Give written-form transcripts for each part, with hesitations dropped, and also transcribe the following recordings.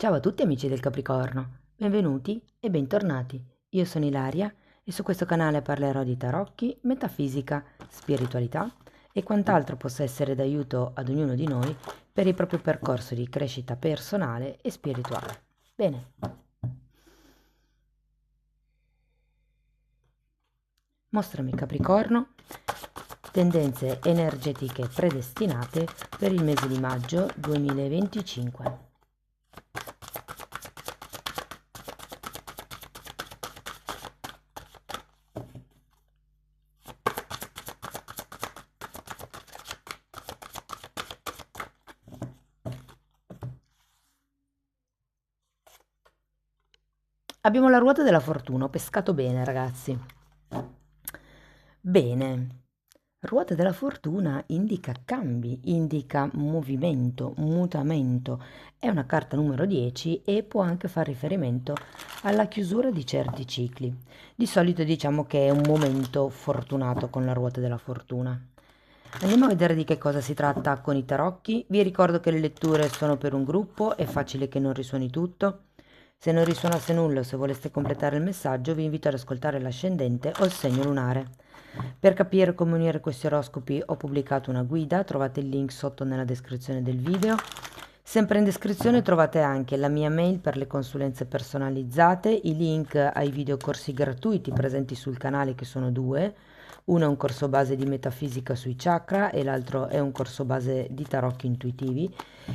Ciao a tutti amici del Capricorno, benvenuti e bentornati. Io sono Ilaria e su questo canale parlerò di tarocchi, metafisica, spiritualità e quant'altro possa essere d'aiuto ad ognuno di noi per il proprio percorso di crescita personale e spirituale. Bene, mostrami Capricorno, tendenze energetiche predestinate per il mese di maggio 2025. Abbiamo la ruota della fortuna, ho pescato bene ragazzi. Bene, ruota della fortuna indica cambi, indica movimento, mutamento. È una carta numero 10 e può anche fare riferimento alla chiusura di certi cicli. Di solito diciamo che è un momento fortunato con la ruota della fortuna. Andiamo a vedere di che cosa si tratta con i tarocchi. Vi ricordo che le letture sono per un gruppo, è facile che non risuoni tutto. Se non risuonasse nulla o se voleste completare il messaggio, vi invito ad ascoltare l'ascendente o il segno lunare. Per capire come unire questi oroscopi ho pubblicato una guida, trovate il link sotto nella descrizione del video. Sempre in descrizione trovate anche la mia mail per le consulenze personalizzate, i link ai videocorsi gratuiti presenti sul canale che sono due. Uno è un corso base di metafisica sui chakra e l'altro è un corso base di tarocchi intuitivi.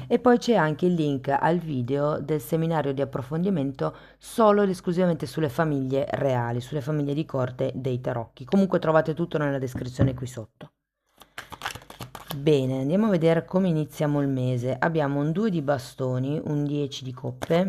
E poi c'è anche il link al video del seminario di approfondimento solo ed esclusivamente sulle famiglie reali, sulle famiglie di corte dei tarocchi. Comunque trovate tutto nella descrizione qui sotto. Bene, andiamo a vedere come iniziamo il mese. Abbiamo un 2 di bastoni, un 10 di coppe,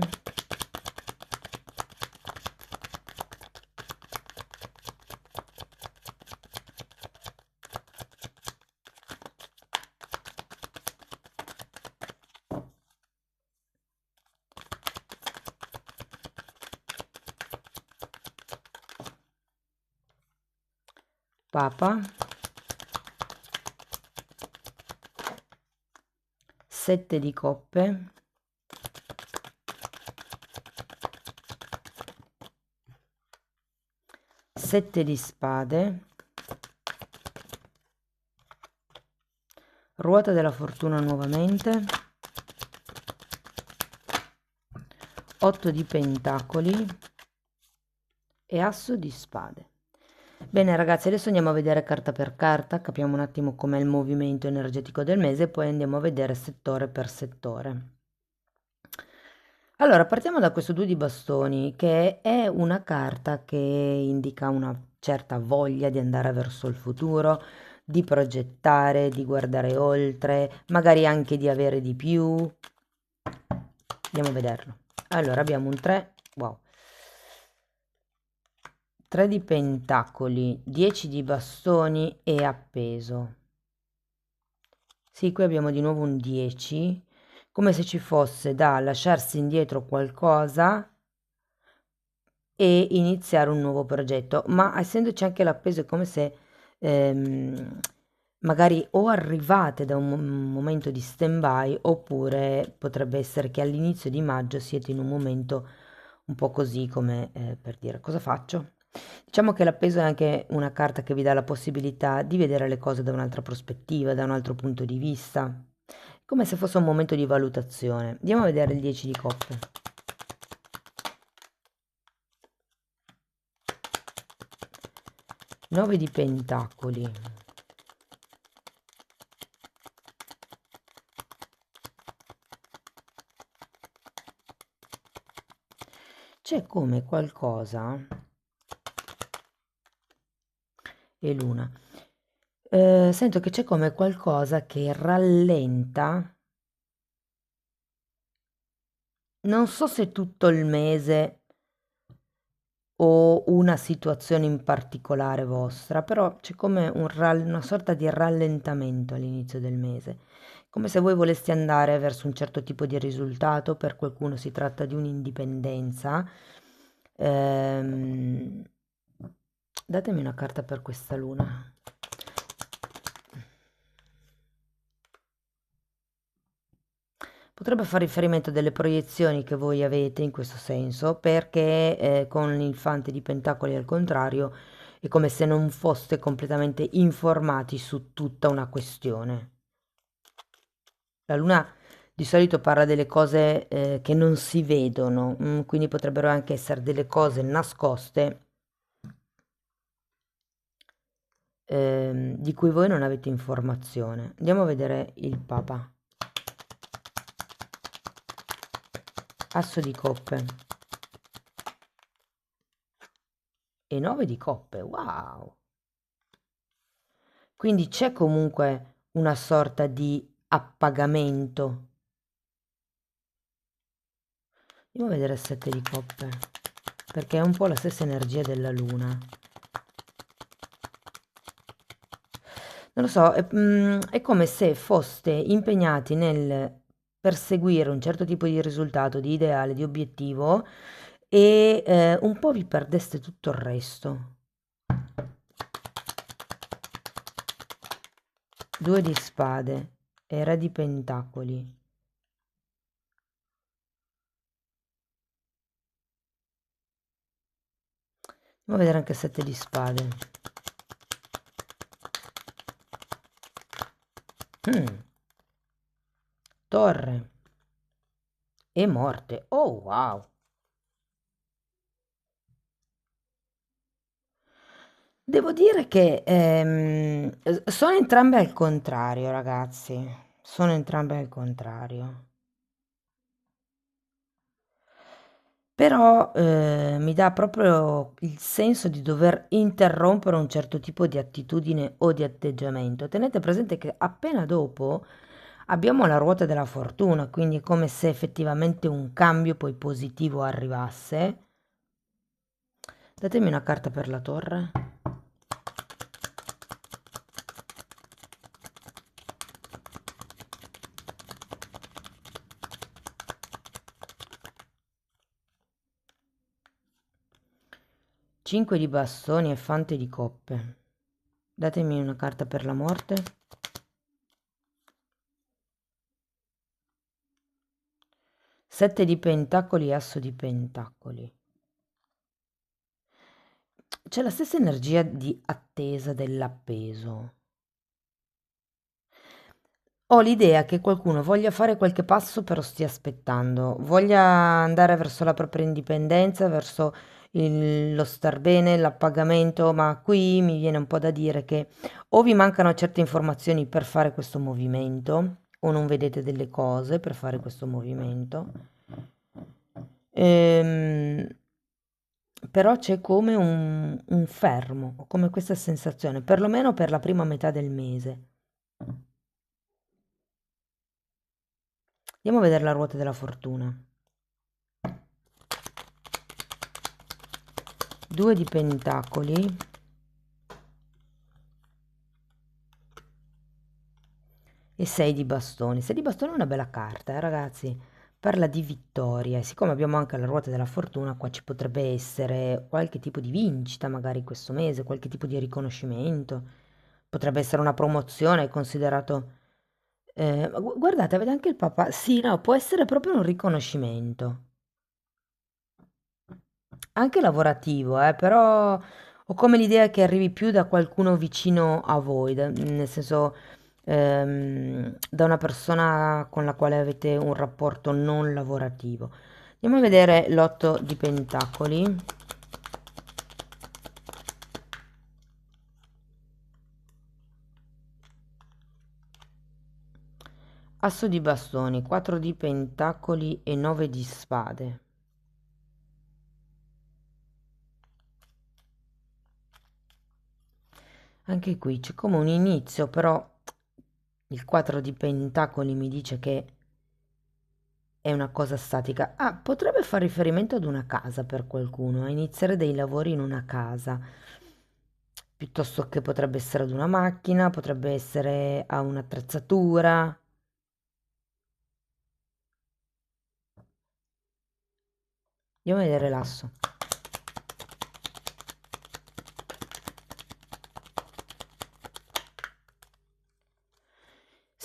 papa, 7 di coppe, 7 di spade, ruota della fortuna nuovamente, 8 di pentacoli e asso di spade. Bene ragazzi, adesso andiamo a vedere carta per carta, capiamo un attimo com'è il movimento energetico del mese e poi andiamo a vedere settore per settore. Allora, partiamo da questo 2 di bastoni, che è una carta che indica una certa voglia di andare verso il futuro, di progettare, di guardare oltre, magari anche di avere di più. Andiamo a vederlo. Allora, abbiamo un 3, wow. 3 di pentacoli, 10 di bastoni e appeso. Sì, qui abbiamo di nuovo un 10, come se ci fosse da lasciarsi indietro qualcosa e iniziare un nuovo progetto, ma essendoci anche l'appeso è come se magari o arrivate da un momento di stand-by oppure potrebbe essere che all'inizio di maggio siete in un momento un po' così come per dire cosa faccio? Diciamo che l'appeso è anche una carta che vi dà la possibilità di vedere le cose da un'altra prospettiva, da un altro punto di vista, come se fosse un momento di valutazione. Andiamo a vedere il 10 di coppe. 9 di pentacoli. C'è come qualcosa e luna. Sento che c'è come qualcosa che rallenta, non so se tutto il mese o una situazione in particolare vostra, però c'è come una sorta di rallentamento all'inizio del mese, come se voi voleste andare verso un certo tipo di risultato, per qualcuno si tratta di un'indipendenza. Ehm, Datemi una carta per questa luna. Potrebbe fare riferimento a delle proiezioni che voi avete in questo senso, perché con il fante di pentacoli al contrario è come se non foste completamente informati su tutta una questione. La luna di solito parla delle cose che non si vedono, quindi potrebbero anche essere delle cose nascoste di cui voi non avete informazione. Andiamo a vedere il Papa. Asso di coppe e 9 di coppe, wow! Quindi c'è comunque una sorta di appagamento. Andiamo a vedere il 7 di coppe, perché è un po' la stessa energia della luna. Non lo so, è come se foste impegnati nel perseguire un certo tipo di risultato, di ideale, di obiettivo e un po' vi perdeste tutto il resto. 2 di spade e re di pentacoli. Andiamo a vedere anche 7 di spade. Torre e morte. Oh wow! Devo dire che sono entrambe al contrario, ragazzi. Sono entrambe al contrario. Però mi dà proprio il senso di dover interrompere un certo tipo di attitudine o di atteggiamento. Tenete presente che appena dopo abbiamo la ruota della fortuna, quindi è come se effettivamente un cambio poi positivo arrivasse. Datemi una carta per la torre. Cinque di bastoni e fante di coppe. Datemi una carta per la morte. Sette di pentacoli e asso di pentacoli. C'è la stessa energia di attesa dell'appeso. Ho l'idea che qualcuno voglia fare qualche passo però stia aspettando, voglia andare verso la propria indipendenza, verso lo star bene, l'appagamento, ma qui mi viene un po' da dire che o vi mancano certe informazioni per fare questo movimento, o non vedete delle cose per fare questo movimento. Ehm, Però c'è come un fermo, come questa sensazione, perlomeno per la prima metà del mese. Andiamo a vedere la ruota della fortuna. 2 di pentacoli e 6 di bastoni. 6 di bastoni è una bella carta, ragazzi. Parla di vittoria. E siccome abbiamo anche la ruota della fortuna, qua ci potrebbe essere qualche tipo di vincita, magari questo mese, qualche tipo di riconoscimento. Potrebbe essere una promozione, considerato... ma guardate, avete anche il papà. Sì, no, può essere proprio un riconoscimento. Anche lavorativo, però ho come l'idea che arrivi più da qualcuno vicino a voi, nel senso da una persona con la quale avete un rapporto non lavorativo. Andiamo a vedere l'otto di pentacoli. Asso di bastoni, 4 di pentacoli e 9 di spade. Anche qui c'è come un inizio, però il 4 di pentacoli mi dice che è una cosa statica. Ah, potrebbe fare riferimento ad una casa per qualcuno, a iniziare dei lavori in una casa, piuttosto che potrebbe essere ad una macchina, potrebbe essere a un'attrezzatura. Andiamo a vedere l'asso.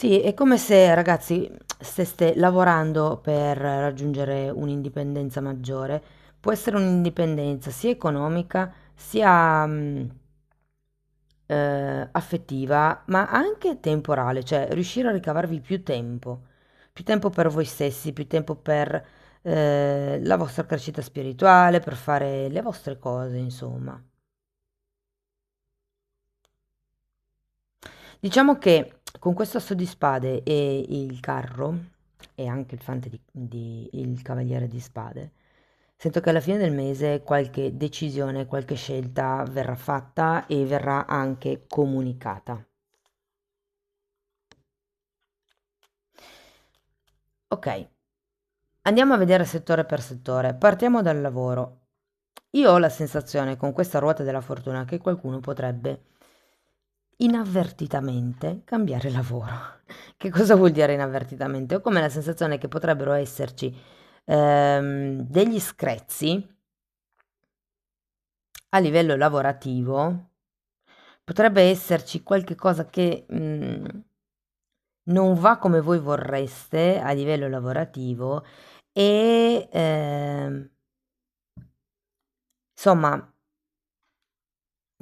Sì, è come se, ragazzi, steste lavorando per raggiungere un'indipendenza maggiore. Può essere un'indipendenza sia economica, sia affettiva, ma anche temporale, cioè riuscire a ricavarvi più tempo per voi stessi, più tempo per la vostra crescita spirituale, per fare le vostre cose, insomma. Diciamo che con questo asso di spade e il carro, e anche il fante il cavaliere di spade, sento che alla fine del mese qualche decisione, qualche scelta verrà fatta e verrà anche comunicata. Ok, andiamo a vedere settore per settore. Partiamo dal lavoro. Io ho la sensazione con questa ruota della fortuna che qualcuno potrebbe inavvertitamente cambiare lavoro. Che cosa vuol dire inavvertitamente? Ho come la sensazione che potrebbero esserci degli screzi a livello lavorativo, potrebbe esserci qualche cosa che non va come voi vorreste a livello lavorativo e insomma,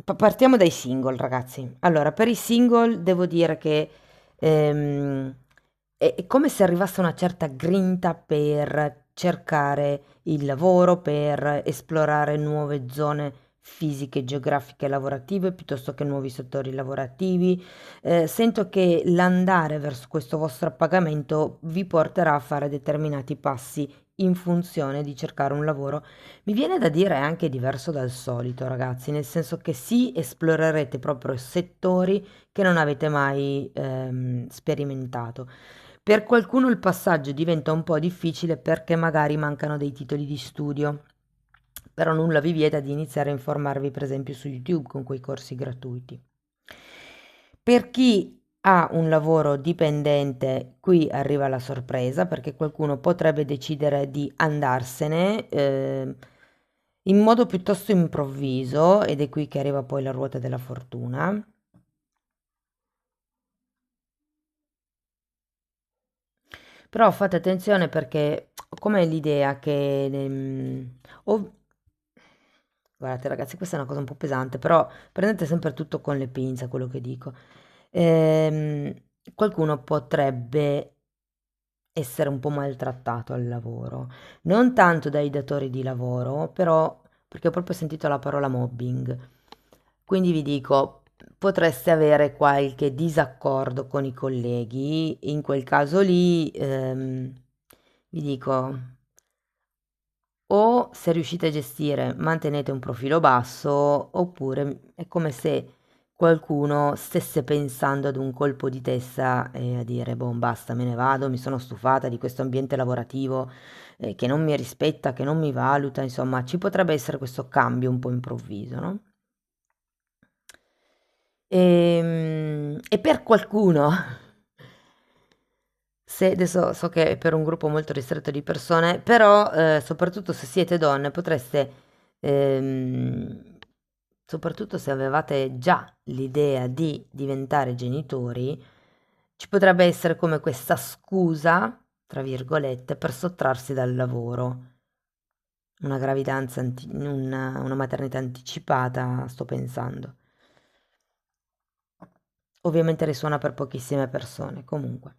partiamo dai single, ragazzi. Allora, per i single devo dire che ehm, è come se arrivasse una certa grinta per cercare il lavoro, per esplorare nuove zone fisiche, geografiche, lavorative, piuttosto che nuovi settori lavorativi. Sento che l'andare verso questo vostro appagamento vi porterà a fare determinati passi in funzione di cercare un lavoro. Mi viene da dire anche diverso dal solito, ragazzi, nel senso che sì, esplorerete proprio settori che non avete mai sperimentato. Per qualcuno il passaggio diventa un po' difficile perché magari mancano dei titoli di studio, però nulla vi vieta di iniziare a informarvi, per esempio, su YouTube con quei corsi gratuiti. Per chi ha un lavoro dipendente, qui arriva la sorpresa perché qualcuno potrebbe decidere di andarsene in modo piuttosto improvviso ed è qui che arriva poi la ruota della fortuna. Però fate attenzione perché come l'idea che guardate ragazzi, questa è una cosa un po' pesante, però prendete sempre tutto con le pinze, quello che dico. Ehm, Qualcuno potrebbe essere un po' maltrattato al lavoro, non tanto dai datori di lavoro, però perché ho proprio sentito la parola mobbing. Quindi vi dico, potreste avere qualche disaccordo con i colleghi, in quel caso lì, vi dico, o se riuscite a gestire, mantenete un profilo basso, oppure è come se qualcuno stesse pensando ad un colpo di testa e a dire, boh, basta, me ne vado, mi sono stufata di questo ambiente lavorativo che non mi rispetta, che non mi valuta, insomma, ci potrebbe essere questo cambio un po' improvviso, no? E per qualcuno, se adesso so che è per un gruppo molto ristretto di persone, però soprattutto se siete donne potreste, ehm, soprattutto se avevate già l'idea di diventare genitori, ci potrebbe essere come questa scusa, tra virgolette, per sottrarsi dal lavoro. Una gravidanza, una maternità anticipata, sto pensando. Ovviamente risuona per pochissime persone, comunque.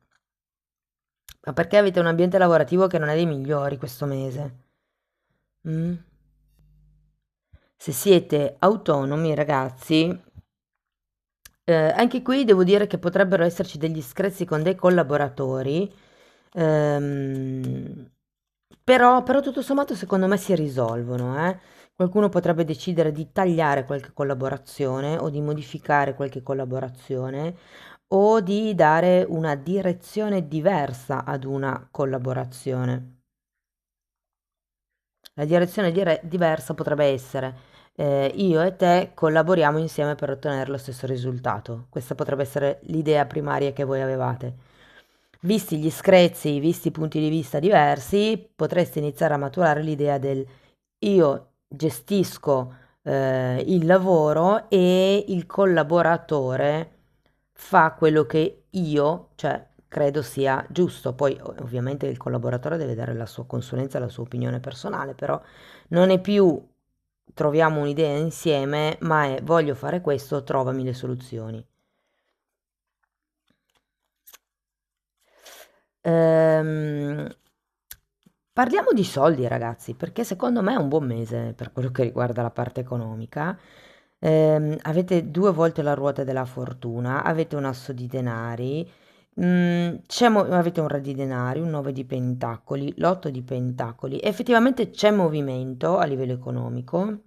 Ma perché avete un ambiente lavorativo che non è dei migliori questo mese? Mm? Se siete autonomi, ragazzi, anche qui devo dire che potrebbero esserci degli screzi con dei collaboratori, ehm, però tutto sommato secondo me si risolvono, eh. Qualcuno potrebbe decidere di tagliare qualche collaborazione o di modificare qualche collaborazione o di dare una direzione diversa ad una collaborazione. La direzione diversa potrebbe essere io e te collaboriamo insieme per ottenere lo stesso risultato. Questa potrebbe essere l'idea primaria che voi avevate. Visti gli screzi, visti i punti di vista diversi, potreste iniziare a maturare l'idea del io gestisco il lavoro e il collaboratore fa quello che io, cioè credo sia giusto. Poi ovviamente il collaboratore deve dare la sua consulenza, la sua opinione personale, però non è più troviamo un'idea insieme, ma è voglio fare questo, trovami le soluzioni. Ehm, Parliamo di soldi, ragazzi, perché secondo me è un buon mese per quello che riguarda la parte economica. Avete due volte la ruota della fortuna, avete un asso di denari, avete un re di denari, un 9 di pentacoli, l'otto di pentacoli. Effettivamente c'è movimento a livello economico.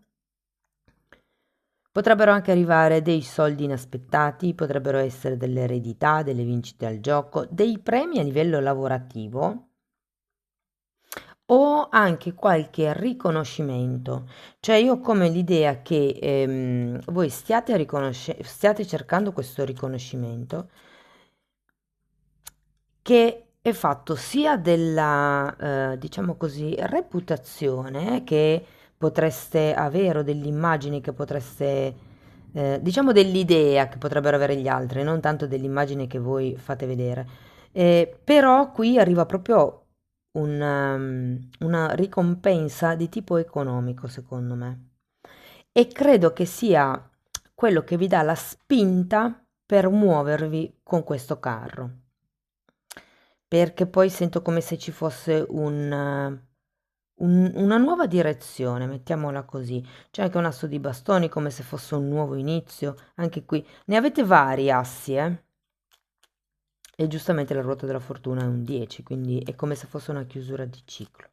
Potrebbero anche arrivare dei soldi inaspettati, potrebbero essere delle eredità, delle vincite al gioco, dei premi a livello lavorativo o anche qualche riconoscimento. Cioè io ho come l'idea che voi stiate cercando questo riconoscimento che è fatto sia della, diciamo così, reputazione che potreste avere o dell'immagine che potreste, diciamo dell'idea che potrebbero avere gli altri, non tanto dell'immagine che voi fate vedere. Però qui arriva proprio una ricompensa di tipo economico, secondo me. E credo che sia quello che vi dà la spinta per muovervi con questo carro. Perché poi sento come se ci fosse una nuova direzione, mettiamola così. C'è anche un asso di bastoni, come se fosse un nuovo inizio. Anche qui ne avete vari assi, eh? E giustamente la ruota della fortuna è un 10, quindi è come se fosse una chiusura di ciclo.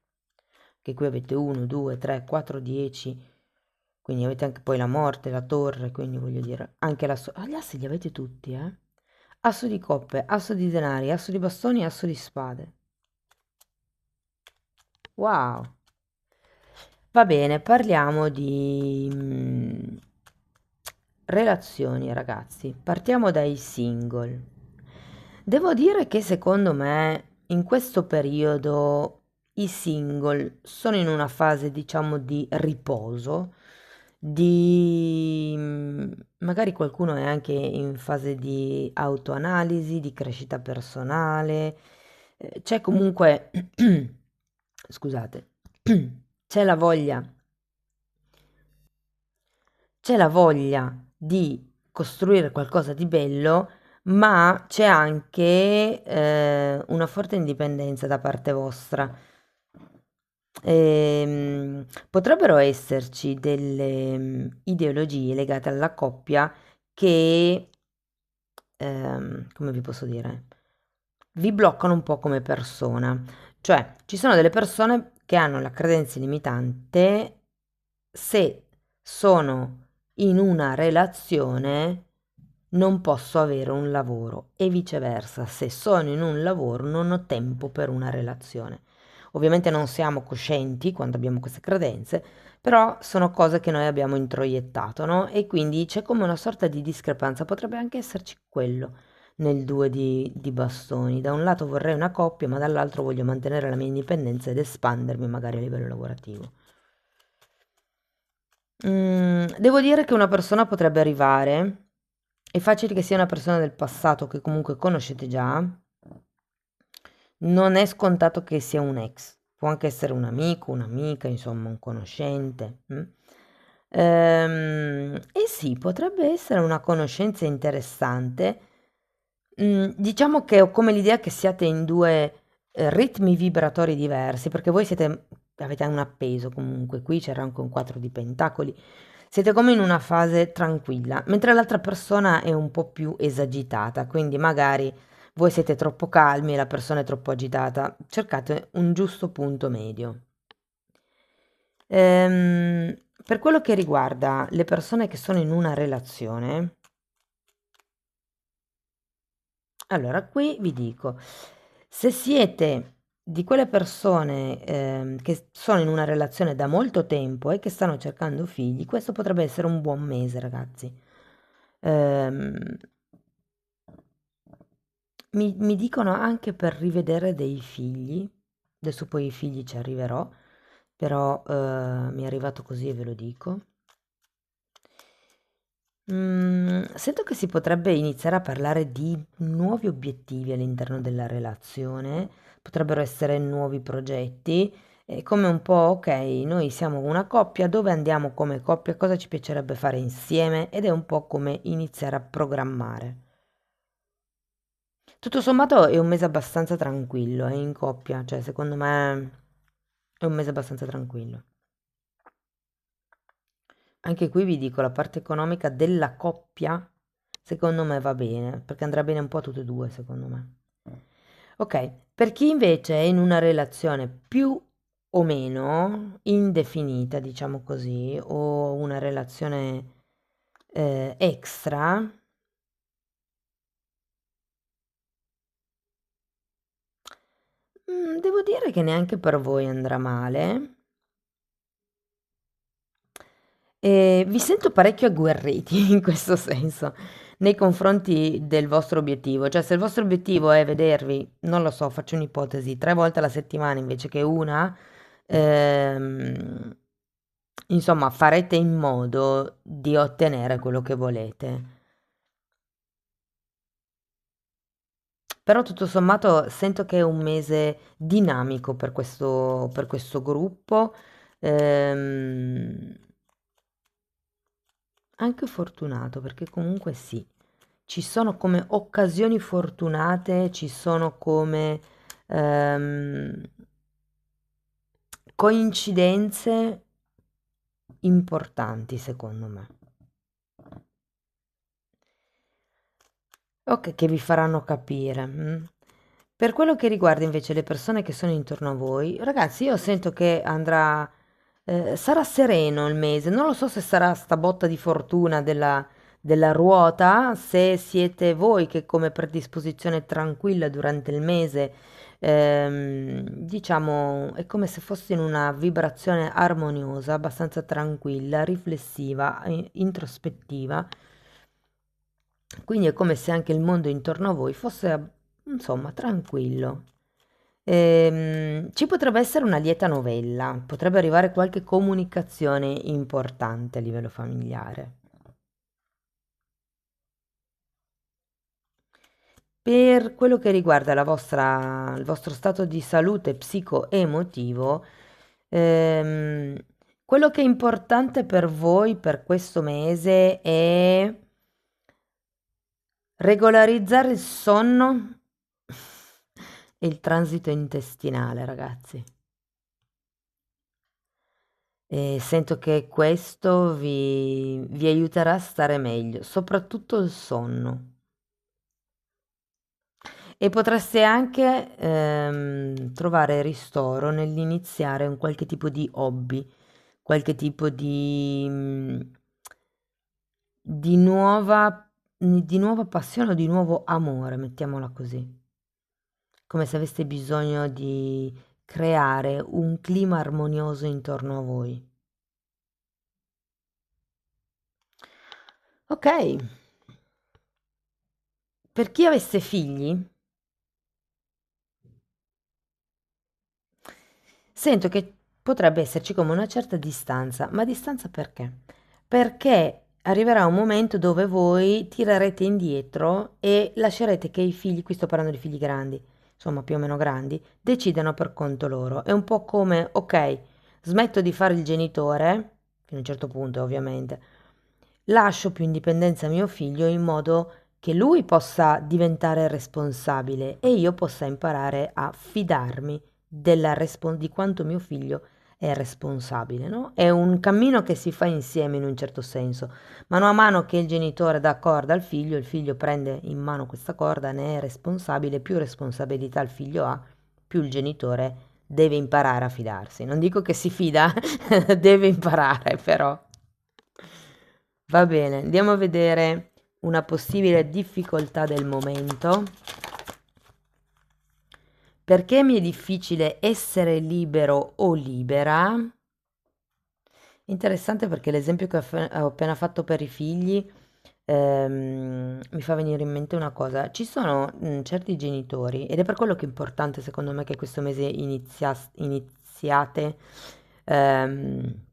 Che qui avete 1, 2, 3, 4, 10. Quindi avete anche poi la morte, la torre, quindi voglio dire, anche gli assi li avete tutti, eh? Asso di coppe, asso di denari, asso di bastoni e asso di spade. Wow. Va bene, parliamo di relazioni, ragazzi. Partiamo dai single. Devo dire che secondo me in questo periodo i single sono in una fase, diciamo, di riposo, di magari qualcuno è anche in fase di autoanalisi, di crescita personale. C'è comunque, scusate, c'è la voglia c'è la voglia di costruire qualcosa di bello, ma c'è anche una forte indipendenza da parte vostra. Potrebbero esserci delle ideologie legate alla coppia che, come vi posso dire, vi bloccano un po' come persona. Cioè, ci sono delle persone che hanno la credenza limitante se sono in una relazione non posso avere un lavoro e viceversa, se sono in un lavoro non ho tempo per una relazione. Ovviamente non siamo coscienti quando abbiamo queste credenze, però sono cose che noi abbiamo introiettato, no? E quindi c'è come una sorta di discrepanza, potrebbe anche esserci quello nel due di bastoni. Da un lato vorrei una coppia, ma dall'altro voglio mantenere la mia indipendenza ed espandermi magari a livello lavorativo. Devo dire che una persona potrebbe arrivare, è facile che sia una persona del passato che comunque conoscete già, non è scontato che sia un ex, può anche essere un amico, un'amica, insomma, un conoscente. E sì, potrebbe essere una conoscenza interessante. Diciamo che ho come l'idea che siate in due ritmi vibratori diversi, perché voi avete un appeso comunque, qui c'era anche un 4 di pentacoli, siete come in una fase tranquilla, mentre l'altra persona è un po' più esagitata, quindi magari voi siete troppo calmi e la persona è troppo agitata, cercate un giusto punto medio. Per quello che riguarda le persone che sono in una relazione, allora qui vi dico, se siete di quelle persone che sono in una relazione da molto tempo e che stanno cercando figli, questo potrebbe essere un buon mese, ragazzi. Ehm, mi dicono anche per rivedere dei figli, adesso poi i figli ci arriverò, però mi è arrivato così e ve lo dico. Sento che si potrebbe iniziare a parlare di nuovi obiettivi all'interno della relazione, potrebbero essere nuovi progetti, come un po', ok, noi siamo una coppia, dove andiamo come coppia, cosa ci piacerebbe fare insieme ed è un po' come iniziare a programmare. Tutto sommato è un mese abbastanza tranquillo, è in coppia, cioè secondo me è un mese abbastanza tranquillo. Anche qui vi dico, la parte economica della coppia, secondo me va bene, perché andrà bene un po' a tutte e due, secondo me. Ok, per chi invece è in una relazione più o meno indefinita, diciamo così, o una relazione extra, devo dire che neanche per voi andrà male. Vi sento parecchio agguerriti in questo senso, nei confronti del vostro obiettivo. Cioè, se il vostro obiettivo è vedervi, non lo so, faccio un'ipotesi, 3 volte alla settimana invece che una, ehm, insomma, farete in modo di ottenere quello che volete. Però tutto sommato sento che è un mese dinamico per questo gruppo. Ehm, Anche fortunato, perché comunque sì, ci sono come occasioni fortunate, ci sono come ehm, coincidenze importanti, secondo me. Ok, che vi faranno capire. Per quello che riguarda invece le persone che sono intorno a voi, ragazzi, io sento che andrà, sarà sereno il mese. Non lo so se sarà sta botta di fortuna della ruota, se siete voi che come predisposizione tranquilla durante il mese, diciamo, è come se foste in una vibrazione armoniosa, abbastanza tranquilla, riflessiva, introspettiva. Quindi è come se anche il mondo intorno a voi fosse, insomma, tranquillo. Ci potrebbe essere una lieta novella, potrebbe arrivare qualche comunicazione importante a livello familiare. Per quello che riguarda il vostro stato di salute psico-emotivo, ehm, quello che è importante per voi per questo mese è regolarizzare il sonno e il transito intestinale, ragazzi. E sento che questo vi aiuterà a stare meglio, soprattutto il sonno. E potreste anche trovare ristoro nell'iniziare un qualche tipo di hobby, qualche tipo di di nuova passione o di nuovo amore, mettiamola così. Come se aveste bisogno di creare un clima armonioso intorno a voi. Ok, per chi avesse figli, sento che potrebbe esserci come una certa distanza, ma distanza perché? Perché arriverà un momento dove voi tirerete indietro e lascerete che i figli, qui sto parlando di figli grandi, insomma più o meno grandi, decidano per conto loro. È un po' come, ok, smetto di fare il genitore, fino a un certo punto ovviamente, lascio più indipendenza a mio figlio in modo che lui possa diventare responsabile e io possa imparare a fidarmi di quanto mio figlio è responsabile, no? È un cammino che si fa insieme in un certo senso. Mano a mano che il genitore dà corda al figlio, il figlio prende in mano questa corda, ne è responsabile, più responsabilità il figlio ha, più il genitore deve imparare a fidarsi. Non dico che si fida, deve imparare però. Va bene, andiamo a vedere una possibile difficoltà del momento. Perché mi è difficile essere libero o libera? Interessante perché l'esempio che ho appena fatto per i figli mi fa venire in mente una cosa. Ci sono certi genitori, ed è per quello che è importante secondo me che questo mese iniziate ehm,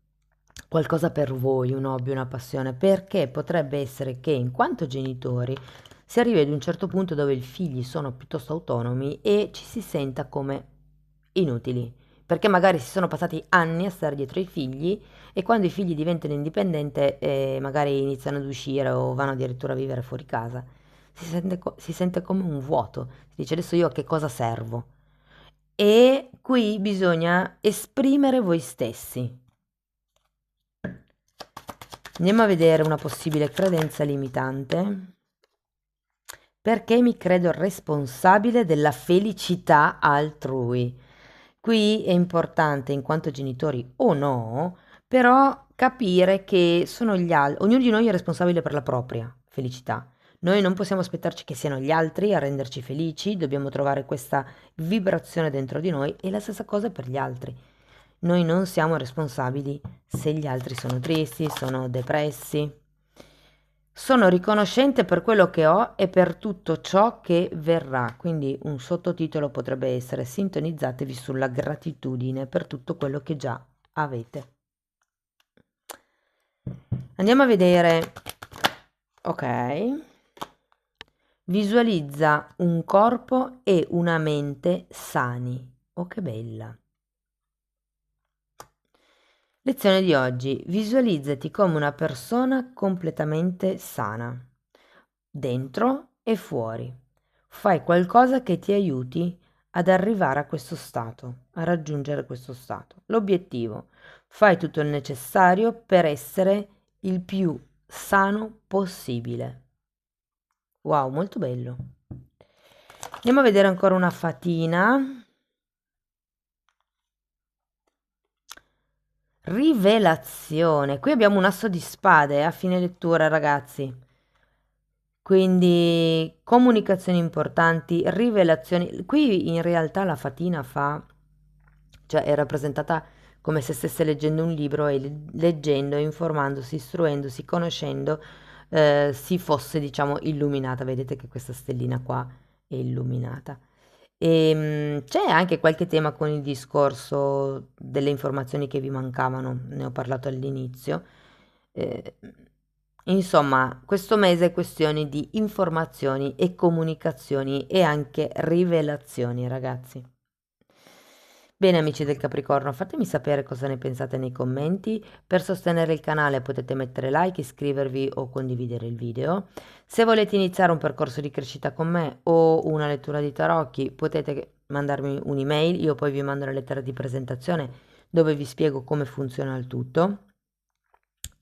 qualcosa per voi, un hobby, una passione, perché potrebbe essere che in quanto genitori si arrivi ad un certo punto dove i figli sono piuttosto autonomi e ci si senta come inutili, perché magari si sono passati anni a stare dietro ai figli e quando i figli diventano indipendenti magari iniziano ad uscire o vanno addirittura a vivere fuori casa, si sente come un vuoto, si dice adesso io a che cosa servo? E qui bisogna esprimere voi stessi. Andiamo a vedere una possibile credenza limitante. Perché mi credo responsabile della felicità altrui? Qui è importante, in quanto genitori o no, però capire che sono gli altri, ognuno di noi è responsabile per la propria felicità. Noi non possiamo aspettarci che siano gli altri a renderci felici, dobbiamo trovare questa vibrazione dentro di noi e la stessa cosa per gli altri. Noi non siamo responsabili se gli altri sono tristi, sono depressi. Sono riconoscente per quello che ho e per tutto ciò che verrà. Quindi un sottotitolo potrebbe essere: sintonizzatevi sulla gratitudine per tutto quello che già avete. Andiamo a vedere. Ok. Visualizza un corpo e una mente sani. Oh, che bella. Lezione di oggi: visualizzati come una persona completamente sana, dentro e fuori. Fai qualcosa che ti aiuti ad arrivare a questo stato, a raggiungere questo stato. L'obiettivo: fai tutto il necessario per essere il più sano possibile. Wow, molto bello. Andiamo a vedere ancora una fatina. Rivelazione. Qui abbiamo un asso di spade a fine lettura, ragazzi. Quindi comunicazioni importanti, rivelazioni. Qui in realtà la fatina cioè è rappresentata come se stesse leggendo un libro e leggendo, informandosi, istruendosi, conoscendo, si fosse, diciamo, illuminata. Vedete che questa stellina qua è illuminata. C'è anche qualche tema con il discorso delle informazioni che vi mancavano, ne ho parlato all'inizio. Eh, insomma, questo mese è questione di informazioni e comunicazioni e anche rivelazioni, ragazzi. Bene amici del Capricorno, fatemi sapere cosa ne pensate nei commenti. Per sostenere il canale potete mettere like, iscrivervi o condividere il video. Se volete iniziare un percorso di crescita con me o una lettura di tarocchi, potete mandarmi un'email, io poi vi mando la lettera di presentazione dove vi spiego come funziona il tutto.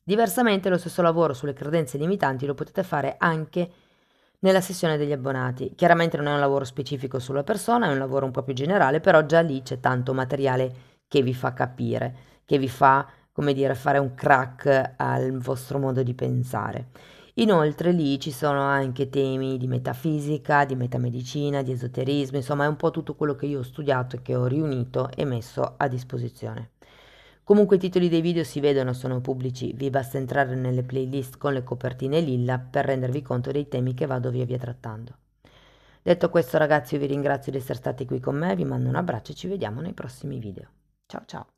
Diversamente lo stesso lavoro sulle credenze limitanti lo potete fare anche nella sessione degli abbonati. Chiaramente non è un lavoro specifico sulla persona, è un lavoro un po' più generale, però già lì c'è tanto materiale che vi fa capire, che vi fa, come dire, fare un crack al vostro modo di pensare. Inoltre lì ci sono anche temi di metafisica, di metamedicina, di esoterismo, insomma è un po' tutto quello che io ho studiato e che ho riunito e messo a disposizione. Comunque i titoli dei video si vedono, sono pubblici, vi basta entrare nelle playlist con le copertine lilla per rendervi conto dei temi che vado via via trattando. Detto questo ragazzi, io vi ringrazio di essere stati qui con me, vi mando un abbraccio e ci vediamo nei prossimi video. Ciao ciao!